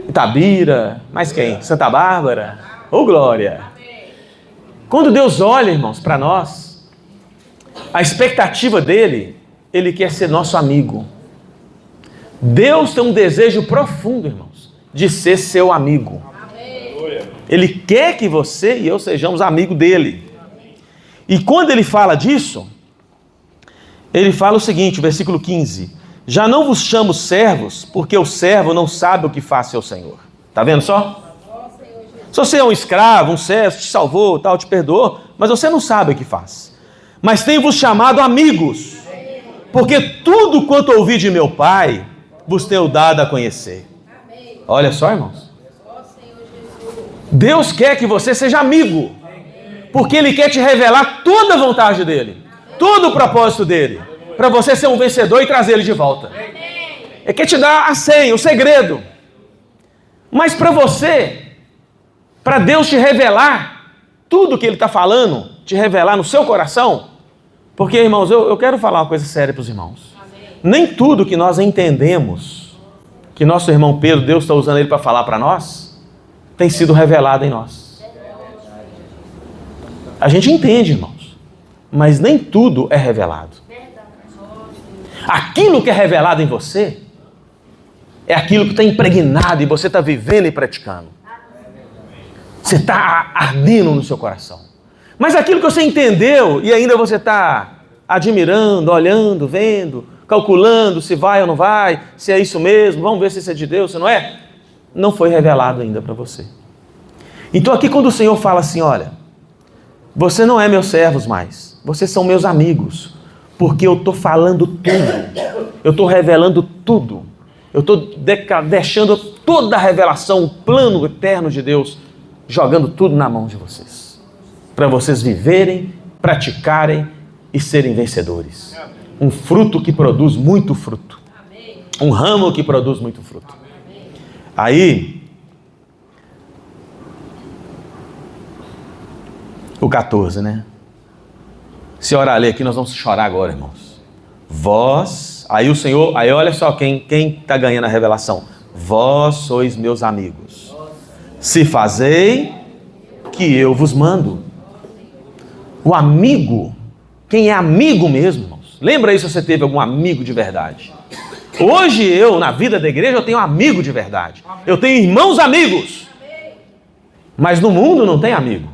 C: Itabira, mais quem? Santa Bárbara, ô glória. Quando Deus olha, irmãos, para nós, a expectativa dele, ele quer ser nosso amigo. Deus tem um desejo profundo, irmãos, de ser seu amigo. Ele quer que você e eu sejamos amigos dele. E quando ele fala disso, ele fala o seguinte, versículo 15: já não vos chamo servos, porque o servo não sabe o que faz seu senhor. Está vendo só? Se você é um escravo, um servo, te salvou, tal, te perdoou, mas você não sabe o que faz. Mas tenho-vos chamado amigos, porque tudo quanto ouvi de meu Pai, vos tenho dado a conhecer. Olha só, irmãos. Deus quer que você seja amigo, porque Ele quer te revelar toda a vontade dEle, todo o propósito dEle, para você ser um vencedor e trazer Ele de volta. Ele quer te dar a senha, o segredo. Mas para você, para Deus te revelar tudo que Ele está falando, te revelar no seu coração, porque, irmãos, eu quero falar uma coisa séria para os irmãos. Nem tudo que nós entendemos, que nosso irmão Pedro, Deus está usando ele para falar para nós, tem sido revelado em nós. A gente entende, irmãos, mas nem tudo é revelado. Aquilo que é revelado em você é aquilo que está impregnado e você está vivendo e praticando. Você está ardendo no seu coração. Mas aquilo que você entendeu e ainda você está admirando, olhando, vendo, calculando se vai ou não vai, se é isso mesmo, vamos ver se isso é de Deus, se não é, não foi revelado ainda para você. Então aqui quando o Senhor fala assim, olha, você não é meus servos mais, vocês são meus amigos, porque eu estou falando tudo, eu estou revelando tudo, eu estou deixando toda a revelação, o plano eterno de Deus, jogando tudo na mão de vocês, para vocês viverem, praticarem e serem vencedores. Um fruto que produz muito fruto, um ramo que produz muito fruto. Aí, o 14, né? Se orar ler aqui, nós vamos chorar agora, irmãos. Vós, aí o Senhor, aí olha só quem está ganhando a revelação. Vós sois meus amigos, se fazei que eu vos mando. O amigo, quem é amigo mesmo, irmãos? Lembra aí se você teve algum amigo de verdade. Hoje eu, na vida da igreja, eu tenho um amigo de verdade. Eu tenho irmãos amigos. Mas no mundo não tem amigo.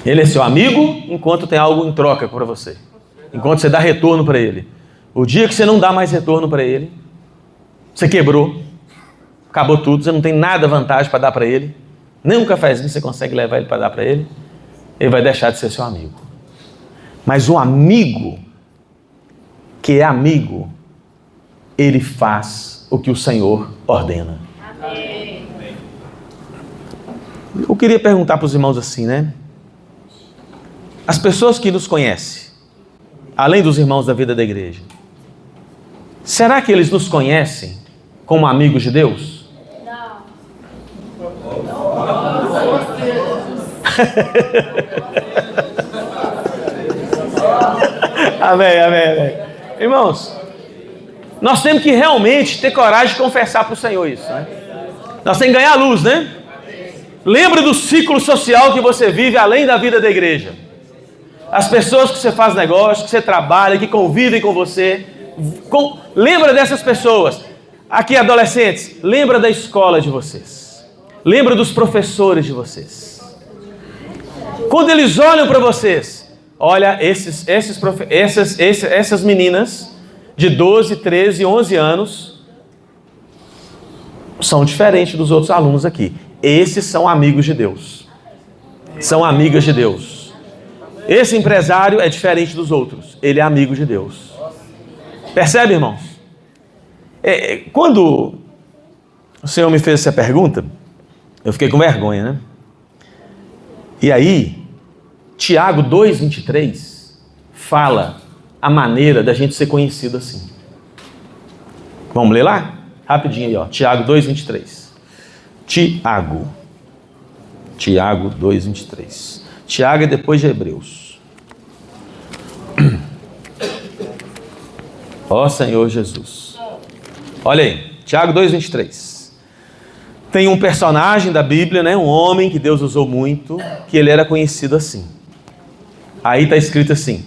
C: Ele é seu amigo enquanto tem algo em troca para você. Enquanto você dá retorno para ele. O dia que você não dá mais retorno para ele, você quebrou, acabou tudo, você não tem nada vantagem para dar para ele, nem um cafezinho você consegue levar ele para dar para ele, ele vai deixar de ser seu amigo. Mas um amigo que é amigo, ele faz o que o Senhor ordena. Amém. Eu queria perguntar para os irmãos assim, né? As pessoas que nos conhecem, além dos irmãos da vida da igreja, será que eles nos conhecem como amigos de Deus? Não. Amém, amém, amém. Irmãos, nós temos que realmente ter coragem de confessar para o Senhor isso, né? Nós temos que ganhar luz, né? Lembra do ciclo social que você vive além da vida da igreja. As pessoas que você faz negócio, que você trabalha, que convivem com você. Lembra dessas pessoas. Aqui, adolescentes, lembra da escola de vocês. Lembra dos professores de vocês. Quando eles olham para vocês, olha, essas meninas de 12, 13, 11 anos são diferentes dos outros alunos aqui. Esses são amigos de Deus. São amigas de Deus. Esse empresário é diferente dos outros. Ele é amigo de Deus. Percebe, irmãos? Quando o Senhor me fez essa pergunta, eu fiquei com vergonha, né? E aí, Tiago 2,23 fala a maneira da gente ser conhecido assim. Vamos ler lá? Rapidinho aí, ó. Tiago 2,23. Tiago 2,23. Tiago é depois de Hebreus. Ó Senhor Jesus. Olha aí, Tiago 2,23. Tem um personagem da Bíblia, né, um homem que Deus usou muito, que ele era conhecido assim. Aí está escrito assim: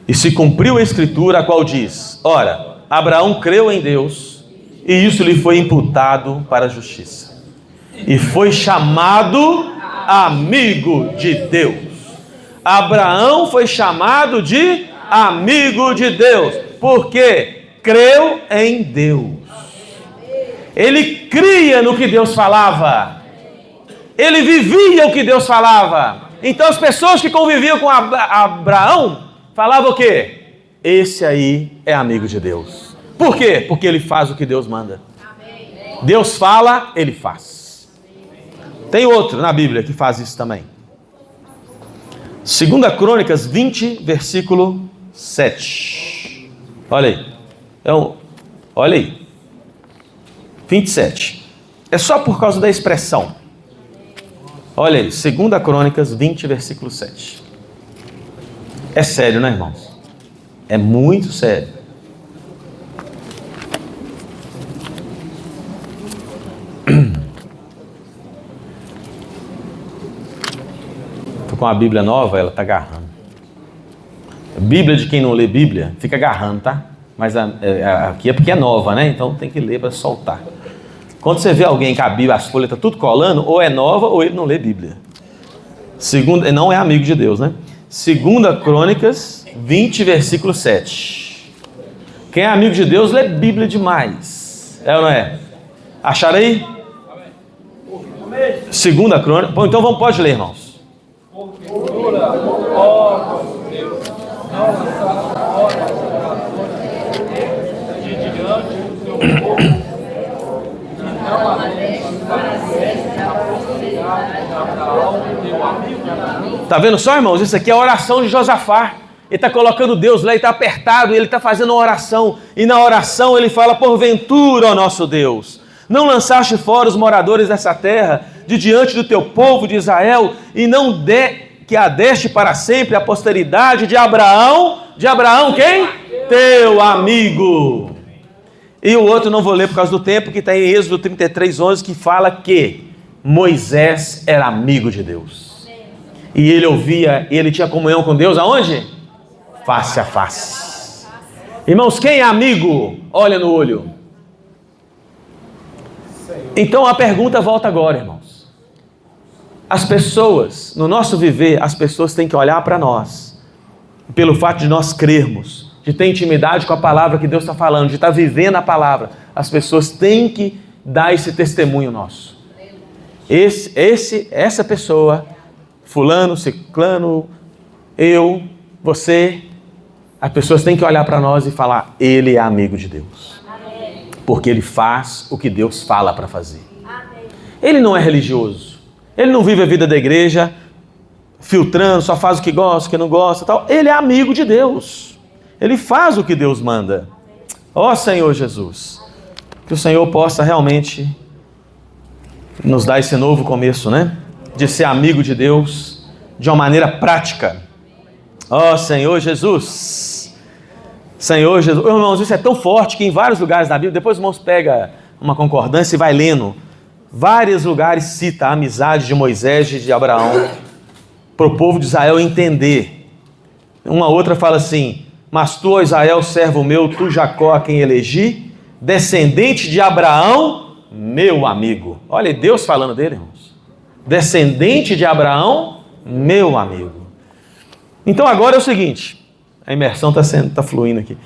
C: e se cumpriu a escritura, a qual diz: ora, Abraão creu em Deus, e isso lhe foi imputado para a justiça. E foi chamado amigo de Deus. Abraão foi chamado de amigo de Deus, porque creu em Deus. Ele cria no que Deus falava. Ele vivia o que Deus falava. Então as pessoas que conviviam com Abraão falavam o quê? Esse aí é amigo de Deus. Por quê? Porque ele faz o que Deus manda. Deus fala, ele faz. Tem outro na Bíblia que faz isso também. 2 Crônicas 20, versículo 7. Olha aí. Então, olha aí. 27. É só por causa da expressão. Olha aí. 2 Crônicas 20, versículo 7. É sério, né, irmãos? É muito sério. Estou com a Bíblia nova, ela está agarrando. A Bíblia de quem não lê Bíblia fica agarrando, tá? Mas aqui é porque é nova, né? Então tem que ler para soltar. Quando você vê alguém que a Bíblia, as folhas estão tudo colando, ou é nova ou ele não lê Bíblia. Não é amigo de Deus, né? 2 Crônicas 20, versículo 7. Quem é amigo de Deus lê Bíblia demais. É ou não é? Acharam aí? 2 Crônicas. Bom, então pode ler, irmãos. Tá vendo só, irmãos? Isso aqui é a oração de Josafá. Ele está colocando Deus lá, ele está apertado, ele está fazendo uma oração. E na oração ele fala: porventura, ó nosso Deus, não lançaste fora os moradores dessa terra de diante do teu povo de Israel, e não que a deste para sempre a posteridade de Abraão. De Abraão quem? Teu amigo. E o outro não vou ler por causa do tempo, que está em Êxodo 33:11, que fala que Moisés era amigo de Deus. E ele ouvia, e ele tinha comunhão com Deus aonde? Face a face. Irmãos, quem é amigo, olha no olho. Então a pergunta volta agora, irmãos. As pessoas, no nosso viver, as pessoas têm que olhar para nós, pelo fato de nós crermos, de ter intimidade com a palavra que Deus está falando, de estar vivendo a palavra. As pessoas têm que dar esse testemunho nosso. Essa pessoa, fulano, ciclano, eu, você, as pessoas têm que olhar para nós e falar: ele é amigo de Deus. Porque ele faz o que Deus fala para fazer. Ele não é religioso. Ele não vive a vida da igreja filtrando, só faz o que gosta, o que não gosta, tal. Ele é amigo de Deus. Ele faz o que Deus manda. Ó Senhor Jesus, que o Senhor possa realmente nos dar esse novo começo, né? De ser amigo de Deus de uma maneira prática. Ó Senhor Jesus. Senhor Jesus. Irmãos, isso é tão forte que em vários lugares da Bíblia, depois os irmãos pegam uma concordância e vai lendo. Vários lugares cita a amizade de Moisés e de Abraão para o povo de Israel entender. Uma outra fala assim: mas tu, ó Israel, servo meu, tu Jacó, a quem elegi, descendente de Abraão, meu amigo. Olha Deus falando dele, irmãos. Descendente de Abraão, meu amigo. Então agora é o seguinte, a imersão está fluindo aqui.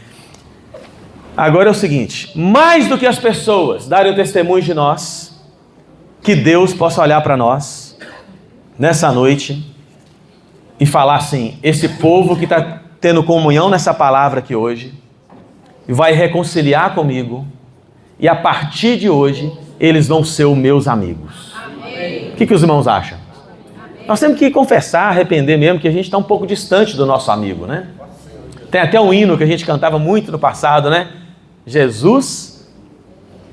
C: Agora é o seguinte: mais do que as pessoas darem o testemunho de nós, que Deus possa olhar para nós nessa noite e falar assim: esse povo que está tendo comunhão nessa palavra aqui hoje vai reconciliar comigo, e a partir de hoje eles vão ser os meus amigos. Amém. O que os irmãos acham? Amém. Nós temos que confessar, arrepender mesmo, que a gente está um pouco distante do nosso amigo, né? Tem até um hino que a gente cantava muito no passado, né? Jesus,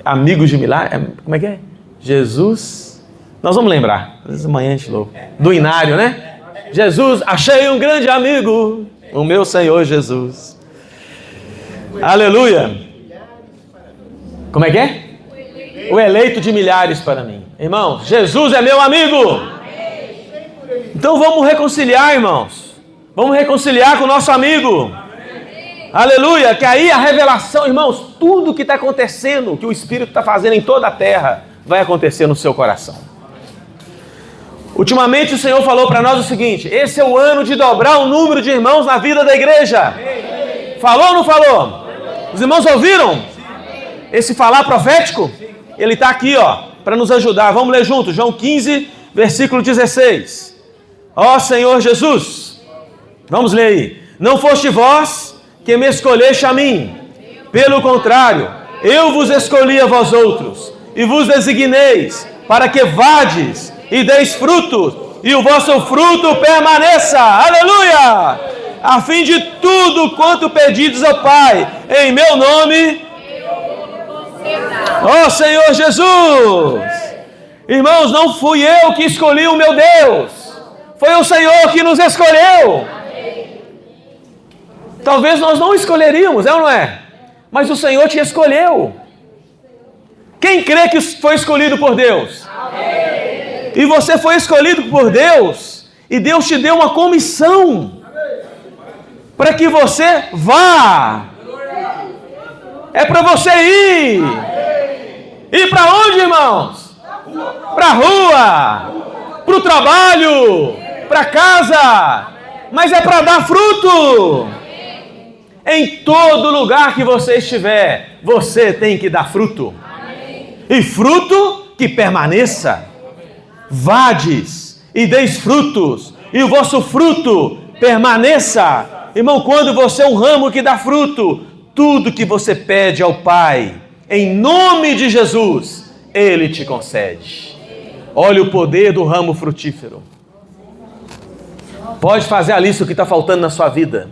C: amigos de milagre. Como é que é? Jesus, nós vamos lembrar, às vezes amanhã a gente louco, do Inário, né? Jesus, achei um grande amigo, o meu Senhor Jesus. Aleluia. Como é que é? O eleito de milhares para mim. Irmãos, Jesus é meu amigo. Então vamos reconciliar, irmãos. Vamos reconciliar com o nosso amigo. Aleluia. Que aí a revelação, irmãos, tudo que está acontecendo, que o Espírito está fazendo em toda a terra, vai acontecer no seu coração. Ultimamente o Senhor falou para nós o seguinte: esse é o ano de dobrar o número de irmãos na vida da igreja. Falou ou não falou? Os irmãos ouviram? Esse falar profético? Ele está aqui, ó, para nos ajudar. Vamos ler juntos, João 15, versículo 16. Ó Senhor Jesus, vamos ler aí. Não foste vós que me escolheste a mim. Pelo contrário, eu vos escolhi a vós outros, e vos designeis, para que vades e deis frutos, e o vosso fruto permaneça. Aleluia! A fim de tudo quanto pedides ao Pai, em meu nome, ó Senhor Jesus. Irmãos, não fui eu que escolhi o meu Deus, foi o Senhor que nos escolheu. Talvez nós não escolheríamos, é ou não é? Mas o Senhor te escolheu. Quem crê que foi escolhido por Deus? Amém. E você foi escolhido por Deus, e Deus te deu uma comissão para que você vá. É para você ir. Ir para onde, irmãos? Para a rua, para o trabalho, para casa, mas é para dar fruto. Em todo lugar que você estiver, você tem que dar fruto. E fruto que permaneça. Vades e deis frutos, e o vosso fruto permaneça. Irmão, quando você é um ramo que dá fruto, tudo que você pede ao Pai, em nome de Jesus, Ele te concede. Olha o poder do ramo frutífero. Pode fazer a lista do que está faltando na sua vida.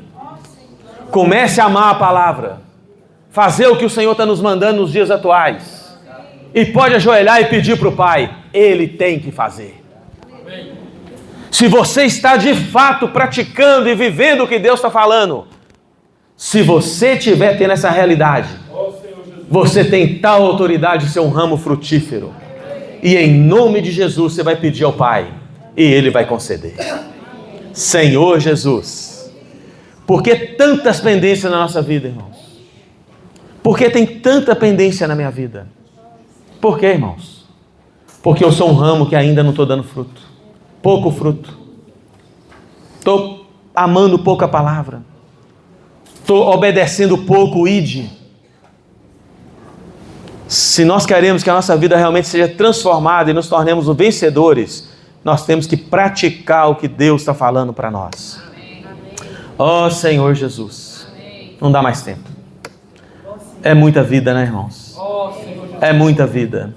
C: Comece a amar a palavra. Fazer o que o Senhor está nos mandando nos dias atuais. E pode ajoelhar e pedir para o Pai. Ele tem que fazer. Se você está de fato praticando e vivendo o que Deus está falando, se você estiver tendo essa realidade, você tem tal autoridade de ser um ramo frutífero. E em nome de Jesus você vai pedir ao Pai e Ele vai conceder. Senhor Jesus. Por que tantas pendências na nossa vida, irmãos? Por que tem tanta pendência na minha vida? Por quê, irmãos? Porque eu sou um ramo que ainda não estou dando fruto. Pouco fruto. Estou amando pouco a palavra. Estou obedecendo pouco o ide. Se nós queremos que a nossa vida realmente seja transformada e nos tornemos vencedores, nós temos que praticar o que Deus está falando para nós. Ó Senhor Jesus. Não dá mais tempo. É muita vida, né, irmãos? É muita vida.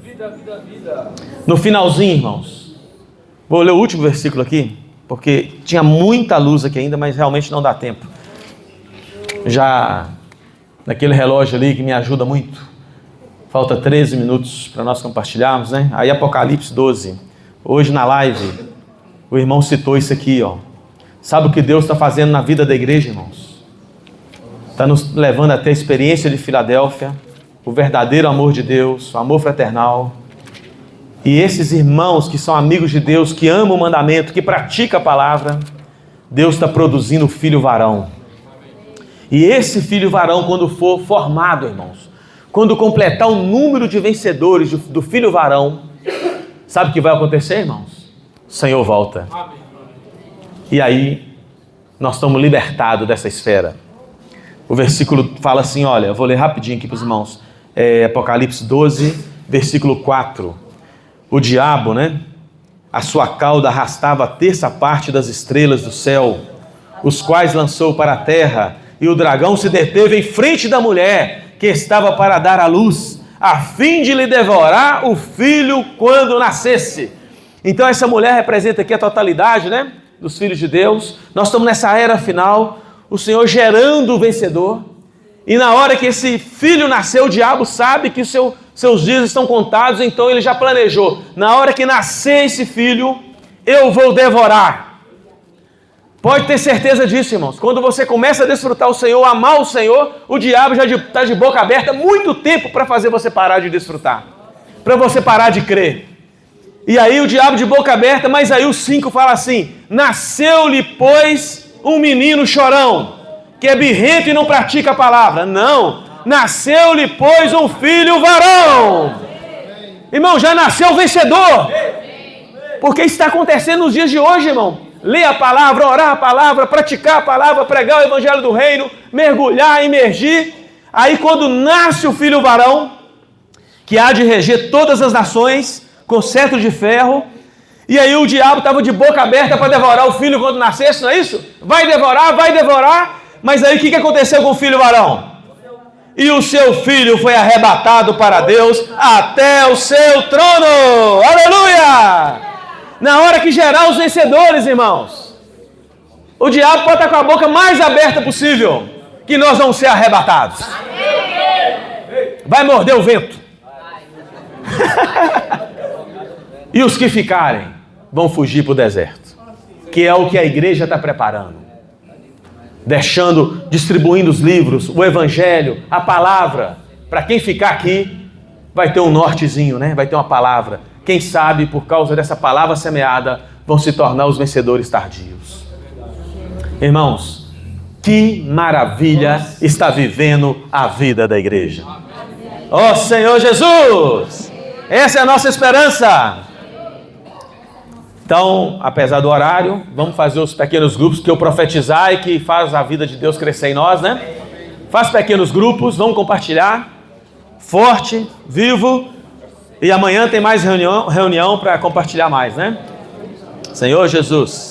C: No finalzinho, irmãos, vou ler o último versículo aqui, porque tinha muita luz aqui ainda, mas realmente não dá tempo. Já naquele relógio ali que me ajuda muito, falta 13 minutos para nós compartilharmos, né? Aí Apocalipse 12. Hoje na live, o irmão citou isso aqui, ó. Sabe o que Deus está fazendo na vida da igreja, irmãos? Está nos levando até a experiência de Filadélfia, o verdadeiro amor de Deus, o amor fraternal. E esses irmãos que são amigos de Deus, que amam o mandamento, que praticam a palavra, Deus está produzindo o filho varão. E esse filho varão, quando for formado, irmãos, quando completar o número de vencedores do filho varão, sabe o que vai acontecer, irmãos? O Senhor volta. E aí, nós estamos libertados dessa esfera. O versículo fala assim, olha, eu vou ler rapidinho aqui para os irmãos. Apocalipse 12, versículo 4. O diabo, né? A sua cauda arrastava a terça parte das estrelas do céu, os quais lançou para a terra, e o dragão se deteve em frente da mulher, que estava para dar à luz, a fim de lhe devorar o filho quando nascesse. Então essa mulher representa aqui a totalidade, né? Dos filhos de Deus. Nós estamos nessa era final, o Senhor gerando o vencedor, e na hora que esse filho nasceu, o diabo sabe que seus dias estão contados, então ele já planejou, na hora que nascer esse filho, eu vou devorar. Pode ter certeza disso, irmãos. Quando você começa a desfrutar o Senhor, amar o Senhor, o diabo já está de boca aberta muito tempo para fazer você parar de desfrutar, para você parar de crer. E aí o diabo de boca aberta, mas aí o 5 fala assim, nasceu-lhe, pois, um menino chorão, que é birrento e não pratica a palavra. Não, nasceu-lhe, pois, um filho varão. Irmão, já nasceu o vencedor. Porque está acontecendo nos dias de hoje, irmão. Ler a palavra, orar a palavra, praticar a palavra, pregar o evangelho do reino, mergulhar, imergir. Aí quando nasce o filho varão, que há de reger todas as nações, com cetro de ferro, e aí o diabo estava de boca aberta para devorar o filho quando nascesse, não é isso? Vai devorar, mas aí o que aconteceu com o filho varão? E o seu filho foi arrebatado para Deus até o seu trono. Aleluia! Na hora que gerar os vencedores, irmãos, o diabo pode estar com a boca mais aberta possível, que nós vamos ser arrebatados. Vai morder o vento. E os que ficarem vão fugir para o deserto, que é o que a igreja está preparando. Distribuindo os livros, o evangelho, a palavra. Para quem ficar aqui, vai ter um nortezinho, né? Vai ter uma palavra. Quem sabe, por causa dessa palavra semeada, vão se tornar os vencedores tardios. Irmãos, que maravilha está vivendo a vida da igreja. Ó Senhor Jesus! Essa é a nossa esperança. Então, apesar do horário, vamos fazer os pequenos grupos que eu profetizar e que faz a vida de Deus crescer em nós, né? Faz pequenos grupos, vamos compartilhar. Forte, vivo. E amanhã tem mais reunião para compartilhar mais, né? Senhor Jesus.